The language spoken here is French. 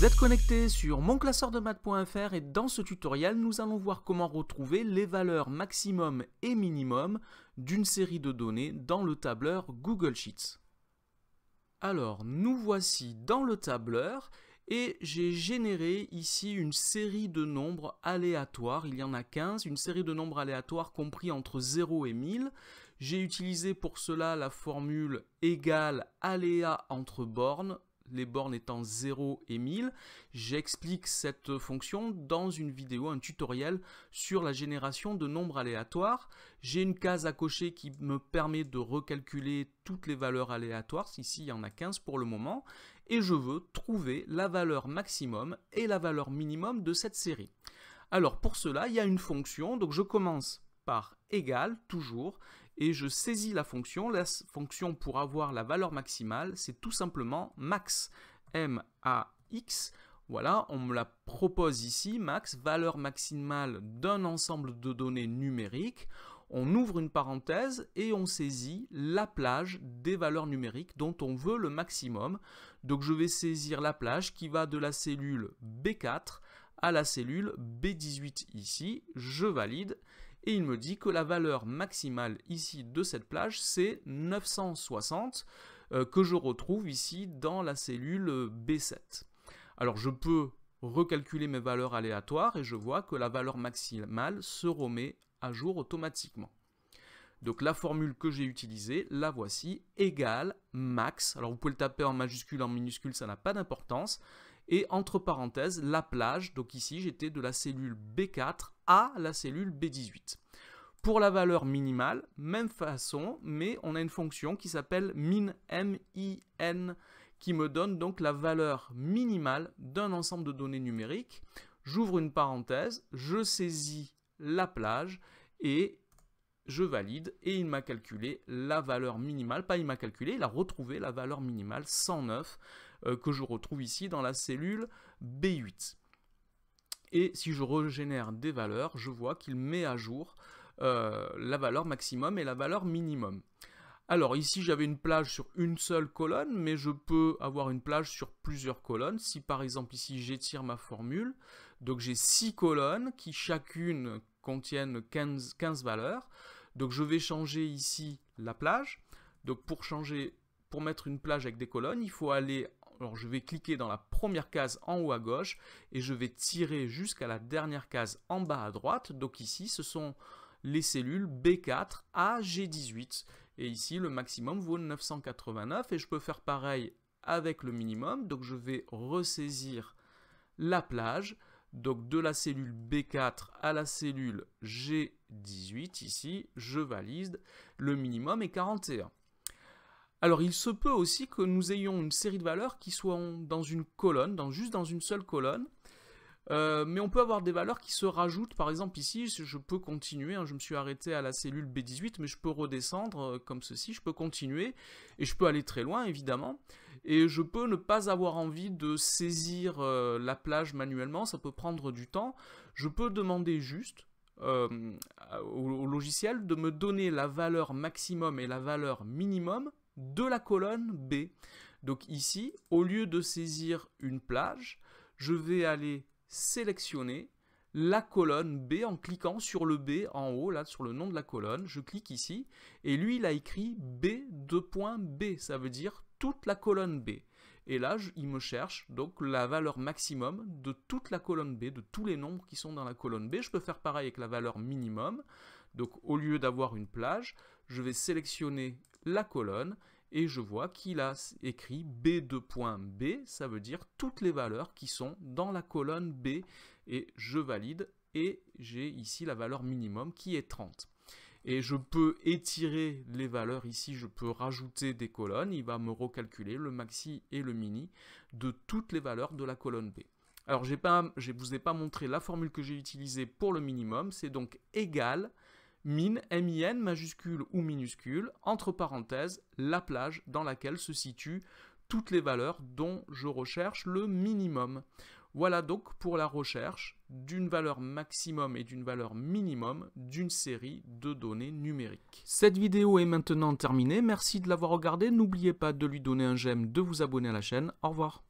Vous êtes connecté sur monclasseurdemaths.fr et dans ce tutoriel, nous allons voir comment retrouver les valeurs maximum et minimum d'une série de données dans le tableur Google Sheets. Alors, nous voici dans le tableur et j'ai généré ici une série de nombres aléatoires. Il y en a 15, une série de nombres aléatoires compris entre 0 et 1000. J'ai utilisé pour cela la formule égale aléa entre bornes, les bornes étant 0 et 1000. J'explique cette fonction dans une vidéo, un tutoriel sur la génération de nombres aléatoires. J'ai une case à cocher qui me permet de recalculer toutes les valeurs aléatoires. Ici, il y en a 15 pour le moment. Et je veux trouver la valeur maximum et la valeur minimum de cette série. Alors pour cela, il y a une fonction. Donc je commence par égale, toujours. Et je saisis la fonction. La fonction pour avoir la valeur maximale, c'est tout simplement max, M-A-X. Voilà, on me la propose ici, max, valeur maximale d'un ensemble de données numériques. On ouvre une parenthèse et on saisit la plage des valeurs numériques dont on veut le maximum. Donc je vais saisir la plage qui va de la cellule B4 à la cellule B18 ici. Je valide. Et il me dit que la valeur maximale ici de cette plage, c'est 960 que je retrouve ici dans la cellule B7. Alors je peux recalculer mes valeurs aléatoires et je vois que la valeur maximale se remet à jour automatiquement. Donc la formule que j'ai utilisée, la voici, égale max. Alors vous pouvez le taper en majuscule, en minuscule, ça n'a pas d'importance. Et entre parenthèses, la plage, donc ici j'étais de la cellule B4 à la cellule B18. Pour la valeur minimale, même façon, mais on a une fonction qui s'appelle min, M-I-N, qui me donne donc la valeur minimale d'un ensemble de données numériques. J'ouvre une parenthèse, je saisis la plage et je valide et il m'a calculé la valeur minimale, pas il m'a calculé, il a retrouvé la valeur minimale 109 que je retrouve ici dans la cellule B8. Et si je régénère des valeurs, je vois qu'il met à jour la valeur maximum et la valeur minimum. Alors ici j'avais une plage sur une seule colonne, mais je peux avoir une plage sur plusieurs colonnes. Si par exemple ici j'étire ma formule, donc j'ai 6 colonnes qui chacune contiennent 15 valeurs. Donc je vais changer ici la plage. Donc pour mettre une plage avec des colonnes, il faut aller, alors je vais cliquer dans la première case en haut à gauche et je vais tirer jusqu'à la dernière case en bas à droite. Donc ici ce sont les cellules B4 à G18. Et ici le maximum vaut 989 et je peux faire pareil avec le minimum. Donc je vais ressaisir la plage. Donc de la cellule B4 à la cellule G18, ici, je valide, le minimum est 41. Alors il se peut aussi que nous ayons une série de valeurs qui soient dans une colonne, juste dans une seule colonne, mais on peut avoir des valeurs qui se rajoutent. Par exemple ici, je peux continuer, je me suis arrêté à la cellule B18, mais je peux redescendre comme ceci, je peux continuer, et je peux aller très loin évidemment. Et je peux ne pas avoir envie de saisir la plage manuellement, ça peut prendre du temps. Je peux demander juste au logiciel de me donner la valeur maximum et la valeur minimum de la colonne B. Donc ici, au lieu de saisir une plage, je vais aller sélectionner la colonne B en cliquant sur le B en haut, là sur le nom de la colonne. Je clique ici et lui il a écrit B2.B, ça veut dire toute la colonne B. Et là, il me cherche donc la valeur maximum de toute la colonne B, de tous les nombres qui sont dans la colonne B. Je peux faire pareil avec la valeur minimum. Donc au lieu d'avoir une plage, je vais sélectionner la colonne et je vois qu'il a écrit B2.B, ça veut dire toutes les valeurs qui sont dans la colonne B. Et je valide et j'ai ici la valeur minimum qui est 30. Et je peux étirer les valeurs ici, je peux rajouter des colonnes, il va me recalculer le maxi et le mini de toutes les valeurs de la colonne B. Alors je ne vous ai pas montré la formule que j'ai utilisée pour le minimum, c'est donc égal min, min, majuscule ou minuscule, entre parenthèses, la plage dans laquelle se situent toutes les valeurs dont je recherche le minimum. Voilà donc pour la recherche d'une valeur maximum et d'une valeur minimum d'une série de données numériques. Cette vidéo est maintenant terminée, merci de l'avoir regardée, n'oubliez pas de lui donner un j'aime, de vous abonner à la chaîne, au revoir.